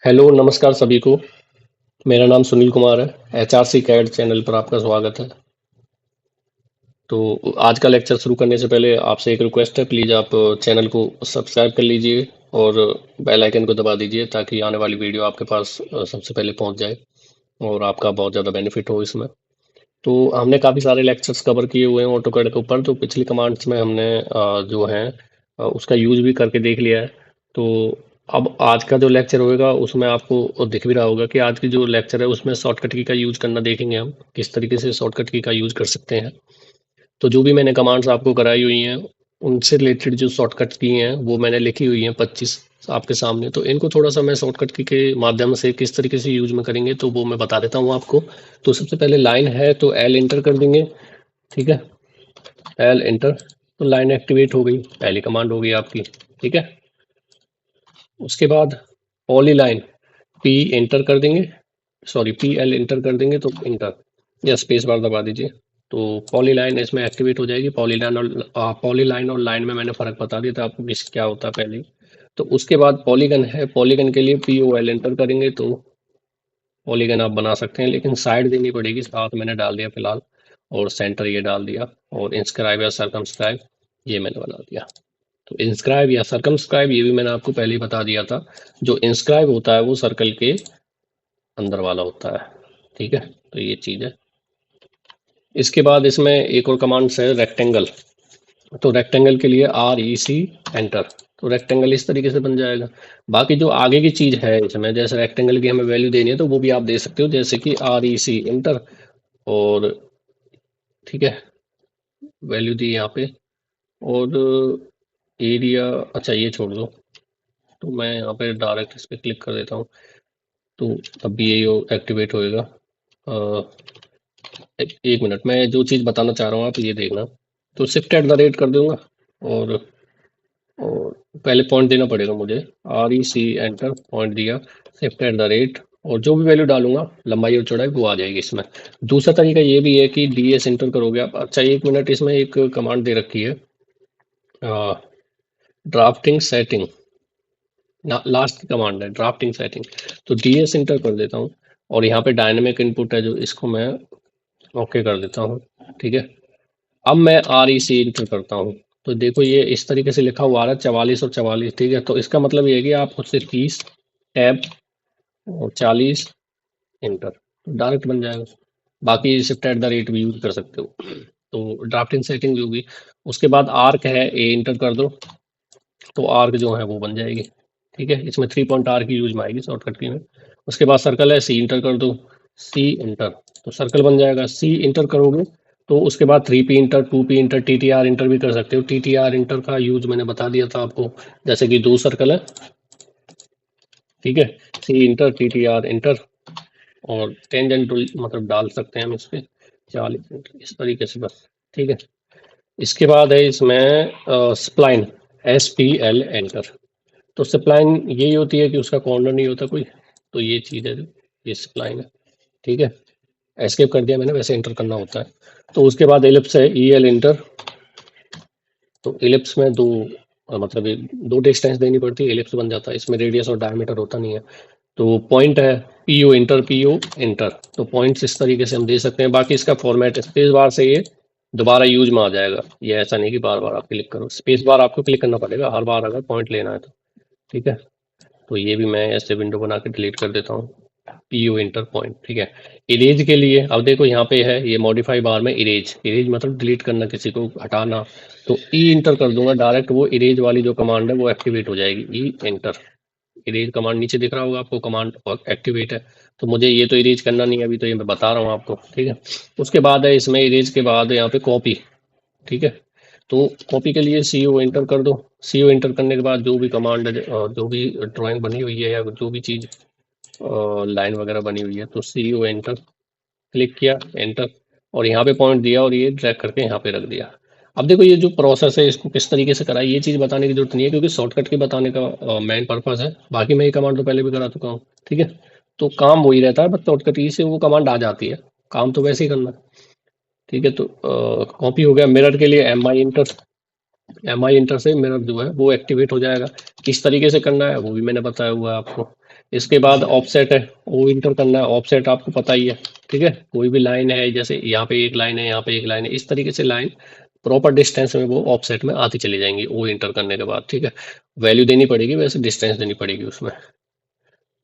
Hello, नमस्कार सभी को। मेरा नाम सुनील कुमार है। एचआरसी कैड चैनल पर आपका स्वागत है। तो आज का लेक्चर शुरू करने से पहले आपसे एक रिक्वेस्ट है, प्लीज़ आप चैनल को सब्सक्राइब कर लीजिए और बेल आइकन को दबा दीजिए ताकि आने वाली वीडियो आपके पास सबसे पहले पहुंच जाए और आपका बहुत ज़्यादा बेनिफिट हो इसमें। तो हमने काफ़ी सारे लेक्चर्स कवर किए हुए हैं ऑटोकैड के ऊपर। तो पिछली कमांड्स में हमने जो है उसका यूज भी करके देख लिया है। तो अब आज का जो लेक्चर होएगा उसमें आपको दिख भी रहा होगा कि आज की जो लेक्चर है उसमें शॉर्टकट की का यूज करना देखेंगे हम, किस तरीके से शॉर्टकट की का यूज कर सकते हैं। तो जो भी मैंने कमांड्स आपको कराई हुई हैं उनसे रिलेटेड जो शॉर्टकट की हैं वो मैंने लिखी हुई हैं 25 आपके सामने। तो इनको थोड़ा सा मैं शॉर्टकट की के माध्यम से किस तरीके से यूज में करेंगे तो वो मैं बता देता हूँ आपको। तो सबसे पहले लाइन है तो एल एंटर कर देंगे। ठीक है, एल एंटर। तो लाइन एक्टिवेट हो गई, पहली कमांड हो गई आपकी। ठीक है, उसके बाद पॉली लाइन पी एंटर कर देंगे, सॉरी पी एल एंटर कर देंगे तो इंटर या स्पेस बार दबा दीजिए। तो पॉली लाइन इसमें एक्टिवेट हो जाएगी। पॉली लाइन और लाइन में मैंने फर्क बता दिया था आपको किस क्या होता है पहले ही। तो उसके बाद पॉलीगन है, पॉलीगन के लिए पी ओ एल एंटर करेंगे तो पॉलीगन आप बना सकते हैं, लेकिन साइड देनी पड़ेगी। साथ मैंने डाल दिया फिलहाल, और सेंटर ये डाल दिया, और इंस्क्राइब या सरकमस्क्राइब ये मैंने बना दिया। तो इंस्क्राइब या सरकमस्क्राइब ये भी मैंने आपको पहले ही बता दिया था। जो इंस्क्राइब होता है वो सर्कल के अंदर वाला होता है। ठीक है, तो ये चीज़ है। इसके बाद इसमें एक और कमांड्स है रेक्टेंगल। तो रेक्टेंगल के लिए आर ई सी एंटर। तो रेक्टेंगल इस तरीके से बन जाएगा। बाकी जो आगे की चीज है इसमें, जैसे रेक्टेंगल की हमें वैल्यू देनी है तो वो भी आप दे सकते हो, जैसे कि आर ई सी एंटर। और ठीक है, वैल्यू दी यहाँ पे। और एरिया, अच्छा ये छोड़ दो। तो मैं यहाँ पे डायरेक्ट इस पर क्लिक कर देता हूँ, तो तब भी यही एक्टिवेट होएगा। एक मिनट, मैं जो चीज़ बताना चाह रहा हूँ आप ये देखना। तो शिफ्ट एट द रेट कर दूंगा, और और पहले पॉइंट देना पड़ेगा मुझे। R E C enter, point दिया, शिफ्ट एट द रेट, और जो भी वैल्यू डालूंगा लंबाई और चौड़ाई वो आ जाएगी इसमें। दूसरा तरीका ये भी है कि डी एस एंटर करोगे आप। अच्छा एक मिनट, इसमें एक कमांड दे रखी है ड्राफ्टिंग सेटिंग, लास्ट की कमांड है ड्राफ्टिंग सेटिंग। तो डी एस एंटर कर देता हूँ, और यहाँ पे डायनेमिक इनपुट है जो, इसको मैं ओके कर देता हूँ। ठीक है, अब मैं आर ई सी इंटर करता हूँ। तो देखो ये इस तरीके से लिखा हुआ आ रहा है 44 और 44। ठीक है, तो इसका मतलब ये है कि आप खुद से 30 टैब और 40 इंटर, तो डायरेक्ट बन जाएगा। बाकी शिफ्ट एट द रेट भी यूज कर सकते हो। तो ड्राफ्टिंग सेटिंग भी होगी। उसके बाद आर्क है, ए इंटर कर दो, तो आर्क जो है वो बन जाएगी। ठीक है, इसमें 3 पॉइंट आर्क की यूज में आएगी शॉर्टकट की में। उसके बाद सर्कल है, सी इंटर कर दो, सी इंटर, तो सर्कल बन जाएगा। सी इंटर करोगे तो उसके बाद 3 P inter, 2 P inter, T T R inter भी कर सकते हो। टी टी आर इंटर का यूज मैंने बता दिया था आपको, जैसे कि दो सर्कल है। ठीक है, C enter, T T R enter, और टेंजेंट टूल मतलब डाल सकते हैं हम इस पे 40 इंटर, इस तरीके से बस। ठीक है, इसके बाद है इसमें spline, S P L enter. तो स्प्लाइन यही होती है कि उसका कॉर्नर नहीं होता कोई, तो ये चीज़ है जो, ये स्प्लाइन है। ठीक है, एस्केप कर दिया मैंने, वैसे इंटर करना होता है। तो उसके बाद एलिप्स है, ई एल इंटर। तो एलिप्स में दो मतलब दो डिस्टेंस देनी पड़ती है, एलिप्स बन जाता है। इसमें रेडियस और डायमीटर होता नहीं है। तो पॉइंट है, P O enter, P O enter. तो पॉइंट्स इस तरीके से हम दे सकते हैं। बाकी इसका फॉर्मेट स्पेस बार से ये दोबारा यूज में आ जाएगा। ये ऐसा नहीं कि बार बार आप क्लिक करो, स्पेस बार आपको क्लिक करना पड़ेगा हर बार अगर पॉइंट लेना है तो। ठीक है, तो ये भी मैं ऐसे विंडो बना के डिलीट कर देता हूँ, पी ओ इंटर पॉइंट। ठीक है, इरेज के लिए अब देखो यहाँ पे है ये मॉडिफाई बार में इरेज, इरेज मतलब डिलीट करना, किसी को हटाना। तो ई इंटर कर दूंगा डायरेक्ट, वो इरेज वाली जो कमांड है वो एक्टिवेट हो जाएगी। ई एंटर, इरेज कमांड नीचे दिख रहा होगा आपको, कमांड एक्टिवेट है। तो मुझे ये तो इरेज करना नहीं है अभी, तो ये मैं बता रहा हूँ आपको। ठीक है, उसके बाद है इसमें इरेज के बाद यहाँ पे कॉपी। ठीक है, तो कॉपी के लिए सी ओ एंटर कर दो। सी ओ एंटर करने के बाद जो भी कमांड है, जो भी ड्राइंग बनी हुई है या जो भी चीज़ लाइन वगैरह बनी हुई है, तो सी ओ एंटर, क्लिक किया एंटर, और यहाँ पे पॉइंट दिया और ये ड्रैग करके यहाँ पे रख दिया। अब देखो ये जो प्रोसेस है इसको किस तरीके से करा है, ये चीज़ बताने की जरूरत नहीं है क्योंकि शॉर्टकट के बताने का मेन पर्पस है। बाकी मैं ये कमांड तो पहले भी करा चुका हूँ। ठीक है, तो काम वही रहता है, बस शॉर्टकट की से वो कमांड आ जाती है, काम तो वैसे ही करना है। ठीक है, तो कॉपी हो गया। मिरर के लिए एम आई इंटर, एम आई इंटर से मिरर जो है वो एक्टिवेट हो जाएगा। किस तरीके से करना है वो भी मैंने बताया हुआ है आपको। इसके बाद ऑफसेट है, वो इंटर करना है। ऑफसेट आपको पता ही है, ठीक है। कोई भी लाइन है, जैसे यहाँ पे एक लाइन है, यहाँ पे एक लाइन है, इस तरीके से लाइन प्रॉपर डिस्टेंस में वो ऑफसेट में आती चली जाएंगी वो इंटर करने के बाद, ठीक है। वैल्यू देनी पड़ेगी, वैसे डिस्टेंस देनी पड़ेगी उसमें।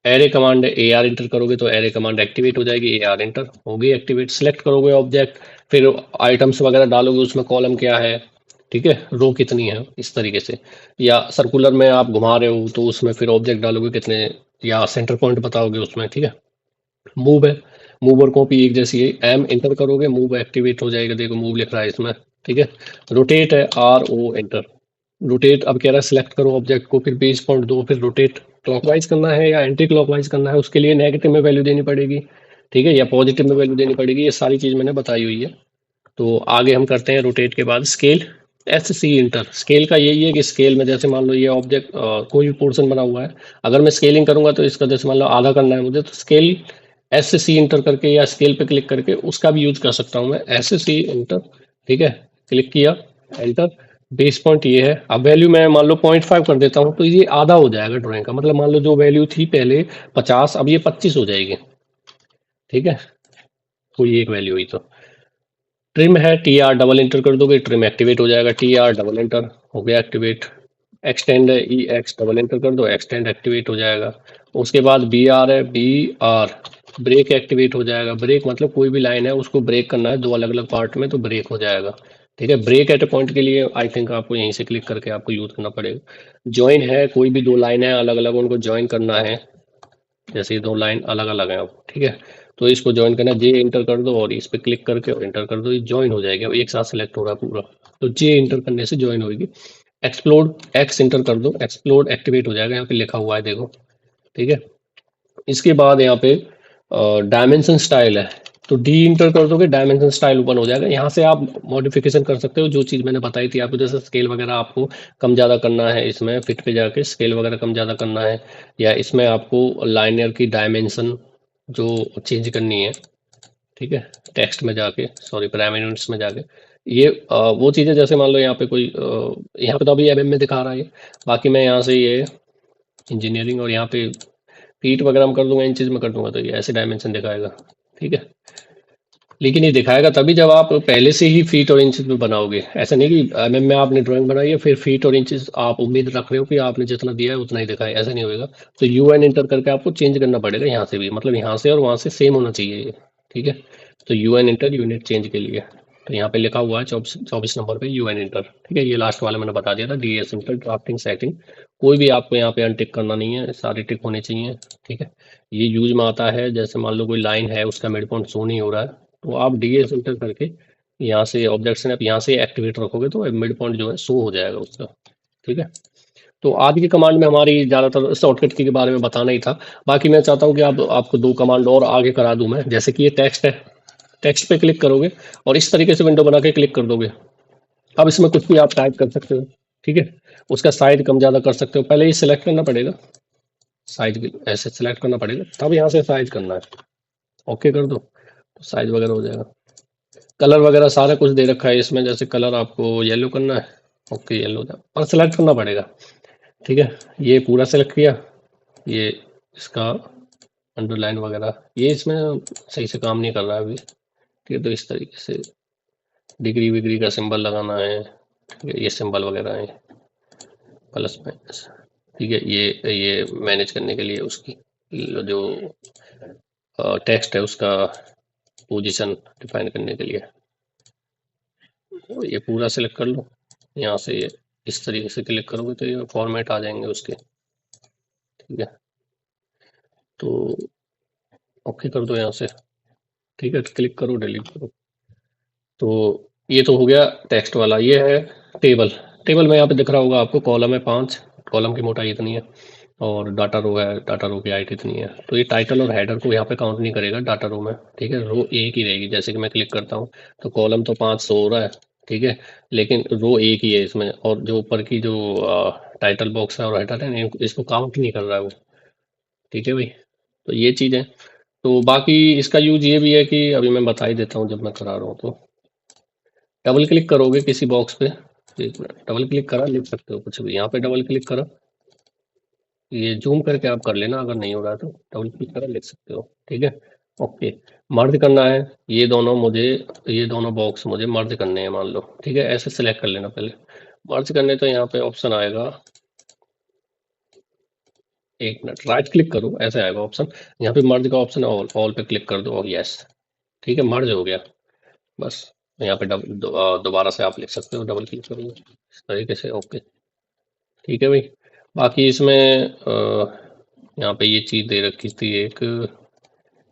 एरे कमांड है, ए आर इंटर करोगे तो एरे कमांड एक्टिवेट हो जाएगी, ए आर इंटर होगी एक्टिवेट। सेलेक्ट करोगे ऑब्जेक्ट, फिर आइटम्स वगैरह डालोगे, उसमें कॉलम क्या है, ठीक है, रो कितनी है, इस तरीके से। या सर्कुलर में आप घुमा रहे हो तो उसमें फिर ऑब्जेक्ट डालोगे कितने, या सेंटर पॉइंट बताओगे उसमें, ठीक है। मूव है, मूव और कॉपी एक जैसी है। एम इंटर करोगे, मूव एक्टिवेट हो जाएगा, देखो मूव लिख रहा है इसमें, ठीक है। रोटेट है, आर ओ एंटर। रोटेट अब कह रहा है सिलेक्ट करो ऑब्जेक्ट को, फिर बेस पॉइंट दो, फिर रोटेट क्लॉकवाइज करना है या एंटी क्लॉकवाइज करना है, उसके लिए नेगेटिव में वैल्यू देनी पड़ेगी, ठीक है, या पॉजिटिव में वैल्यू देनी पड़ेगी। ये सारी चीज मैंने बताई हुई है। तो आगे हम करते हैं रोटेट के बाद scale. S C enter, scale का यही है कि स्केल में जैसे मान लो ये ऑब्जेक्ट कोई भी पोर्शन बना हुआ है, अगर मैं स्केलिंग करूंगा तो इसका जैसे मान लो आधा करना है मुझे, तो स्केल एस सी इंटर करके या स्केल पे क्लिक करके उसका भी यूज कर सकता हूँ मैं, एस सी इंटर, ठीक है। क्लिक किया, एंटर। बेस पॉइंट ये है, अब वैल्यू मैं मान लो 0.5 कर देता हूँ, तो ये आधा हो जाएगा ड्राइंग का, मतलब मान लो जो वैल्यू थी पहले 50, अब ये 25 हो जाएगी, ठीक है। कोई एक वैल्यू हुई तो। ट्रिम है, टी आर डबल इंटर कर दोगे, ट्रिम एक्टिवेट हो जाएगा, टी आर डबल इंटर हो गया एक्टिवेट। एक्सटेंड है, ई एक्स डबल इंटर कर दो, एक्सटेंड एक्टिवेट हो जाएगा। उसके बाद बी आर है, बी आर ब्रेक एक्टिवेट हो जाएगा। ब्रेक मतलब कोई भी लाइन है उसको ब्रेक करना है दो अलग अलग पार्ट में, तो ब्रेक हो जाएगा, ठीक है। ब्रेक एट ए पॉइंट के लिए आई थिंक आपको यहीं से क्लिक करके आपको यूज करना पड़ेगा। ज्वाइन है, कोई भी दो लाइन है अलग अलग, उनको ज्वाइन करना है, जैसे ये दो लाइन अलग अलग हैं अब, ठीक है। तो इसको ज्वाइन करना है, जे इंटर कर दो और इस पे क्लिक करके और इंटर कर दो, ये ज्वाइन हो जाएगा, एक साथ सेलेक्ट हो रहा है पूरा। तो जे इंटर करने से ज्वाइन होगी। एक्सप्लोड, एक्स इंटर कर दो, एक्सप्लोड एक्टिवेट हो जाएगा, यहाँ पे लिखा हुआ है देखो, ठीक है। इसके बाद यहाँ पे डायमेंशन स्टाइल है, तो डी इंटर कर दोगे, डायमेंशन स्टाइल ओपन हो जाएगा। यहाँ से आप मॉडिफिकेशन कर सकते हो, जो चीज़ मैंने बताई थी आपको, जैसे स्केल वगैरह आपको कम ज़्यादा करना है, इसमें फिट पे जाके स्केल वगैरह कम ज़्यादा करना है, या इसमें आपको लाइनर की डायमेंशन जो चेंज करनी है, ठीक है, टेक्स्ट में जाके, सॉरी प्राइमरी यूनिट्स में जाके। ये वो चीज़ें जैसे मान लो यहाँ पे कोई यहाँ पे तो अभी एमएम में दिखा रहा है ये, बाकी मैं यहाँ से ये इंजीनियरिंग और यहाँ पे फीट वगैरह में कर दूंगा, इन चीज़ में कर दूंगा, तो ये ऐसे डायमेंशन दिखाएगा, ठीक है। लेकिन ये दिखाएगा तभी जब आप पहले से ही फीट और इंचेस में बनाओगे, ऐसा नहीं कि एमएम में आपने ड्राइंग बनाई है फिर फीट और इंचेस आप उम्मीद रख रहे हो कि आपने जितना दिया है उतना ही दिखाए, ऐसा नहीं होगा। तो यूएन इंटर करके आपको चेंज करना पड़ेगा यहाँ से भी, मतलब यहाँ से और वहाँ से सेम होना चाहिए ये, ठीक है। तो यूएन इंटर यूनिट चेंज के लिए, तो यहाँ पे लिखा हुआ है 24 नंबर पे यूएन इंटर, ठीक है। ये लास्ट वाला मैंने बता दिया था, डीएस इंटर ड्राफ्टिंग सेटिंग। कोई भी आपको यहाँ पे अनटिक करना नहीं है, सारी टिक होनी चाहिए, ठीक है। ये यूज में आता है जैसे मान लो कोई लाइन है उसका मिड पॉइंट शो नहीं हो रहा है, तो आप डीएस इंटर करके यहाँ से ऑब्जेक्ट स्नैप यहाँ से एक्टिवेट रखोगे तो मिड पॉइंट जो है शो हो जाएगा उसका, ठीक है। तो आज की कमांड में हमारी ज़्यादातर शॉर्टकट की के बारे में बताना ही था। बाकी मैं चाहता हूँ कि आप आपको दो कमांड और आगे करा दूं मैं, जैसे कि ये टेक्स्ट है, टेक्स्ट पे क्लिक करोगे और इस तरीके से विंडो बना के क्लिक कर दोगे। अब इसमें कुछ भी आप टाइप कर सकते हो, ठीक है। उसका साइज कम ज़्यादा कर सकते हो, पहले ये सिलेक्ट करना पड़ेगा, साइज ऐसे सिलेक्ट करना पड़ेगा, तब यहाँ से साइज करना है, ओके कर दो तो साइज वगैरह हो जाएगा। कलर वगैरह सारा कुछ दे रखा है इसमें, जैसे कलर आपको येलो करना है, ओके येलो और सेलेक्ट करना पड़ेगा, ठीक है। ये पूरा सेलेक्ट किया, ये इसका अंडरलाइन वगैरह ये इसमें सही से काम नहीं कर रहा है अभी, ठीक है। तो इस तरीके से डिग्री विग्री का सिंबल लगाना है, ठीक है, ये सिंबल वगैरह है, प्लस माइनस, ठीक है। ये मैनेज करने के लिए उसकी जो टेक्स्ट है उसका पोजीशन डिफाइन करने के लिए, तो ये पूरा सेलेक्ट कर लो। यहाँ से ये इस तरीके से क्लिक करोगे तो ये फॉर्मेट आ जाएंगे उसके, ठीक है। तो ओके कर दो यहाँ से, ठीक है, क्लिक करो डिलीट करो। तो ये तो हो गया टेक्स्ट वाला। ये है टेबल। टेबल में यहाँ पे दिख रहा होगा आपको, कॉलम है 5, कॉलम की मोटाई इतनी है, और डाटा रो है, डाटा रो की हाइट इतनी है। तो ये टाइटल और हेडर को यहाँ पे काउंट नहीं करेगा डाटा रो में, ठीक है। रो एक ही रहेगी, जैसे कि मैं क्लिक करता हूँ तो कॉलम तो 5 सौ हो रहा है, ठीक है, लेकिन रो एक ही है इसमें, और जो ऊपर की जो टाइटल बॉक्स है और हेडर है इसको काउंट नहीं कर रहा है वो, ठीक है भाई। तो ये चीज़ है। तो बाकी इसका यूज ये भी है कि अभी मैं बता ही देता हूँ, जब मैं करा रहा हूँ तो डबल क्लिक करोगे किसी बॉक्स पे, एक मिनट, डबल क्लिक करा, लिख सकते हो कुछ भी, यहाँ पे डबल क्लिक करा, ये जूम करके आप कर लेना, अगर नहीं हो रहा तो डबल क्लिक कर लिख सकते हो, ठीक है। ओके, मर्ज करना है, ये दोनों बॉक्स मुझे मर्ज करने हैं मान लो, ठीक है। ऐसे सेलेक्ट कर लेना पहले। मर्ज करने तो यहाँ पे ऑप्शन आएगा, एक मिनट, राइट क्लिक करो, ऐसे आएगा ऑप्शन, यहाँ पे मर्ज का ऑप्शन है, ऑल पे क्लिक कर दो और यस, ठीक है, मर्ज हो गया। बस यहाँ पे दोबारा से आप लिख सकते हो, डबल क्लिक करो इस तरीके से। ओके, ठीक है भाई। बाकी इसमें यहाँ पे ये चीज़ दे रखी थी एक,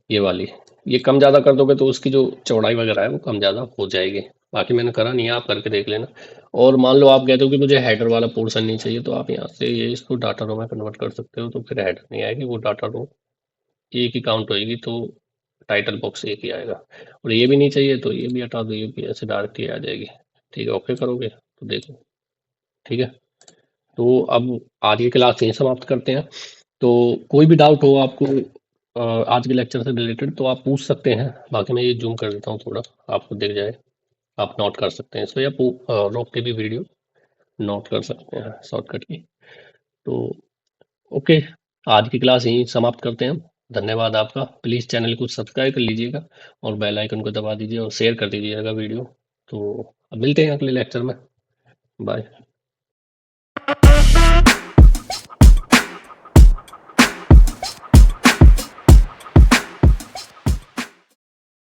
ये वाली, ये कम ज़्यादा कर दोगे तो उसकी जो चौड़ाई वगैरह है वो कम ज़्यादा हो जाएगी। बाकी मैंने करा नहीं है, आप करके देख लेना। और मान लो आप कहते हो कि मुझे हेडर वाला पोर्शन नहीं चाहिए, तो आप यहाँ से ये इसको डाटा रो में कन्वर्ट कर सकते हो, तो फिर हेडर नहीं आएगी, वो डाटा रो एक ही काउंट होएगी, तो टाइटल बॉक्स एक ही आएगा। और ये भी नहीं चाहिए तो ये भी हटा दो, ये भी ऐसे डायरेक्टली आ जाएगी, ठीक है। ओके करोगे तो देखो, ठीक है। तो अब आज की क्लास यहीं समाप्त करते हैं। तो कोई भी डाउट हो आपको आज के लेक्चर से रिलेटेड तो आप पूछ सकते हैं। बाकी मैं ये जूम कर देता हूँ थोड़ा, आपको दिख जाए, आप नोट कर सकते हैं इसको, या रोक के भी वीडियो नोट कर सकते हैं शॉर्टकट की। तो ओके, आज की क्लास यहीं समाप्त करते हैं हम। धन्यवाद आपका। प्लीज़ चैनल को सब्सक्राइब कर लीजिएगा और बेल आइकन को दबा दीजिए और शेयर कर दीजिएगा वीडियो। तो अब मिलते हैं अगले लेक्चर में। बाय।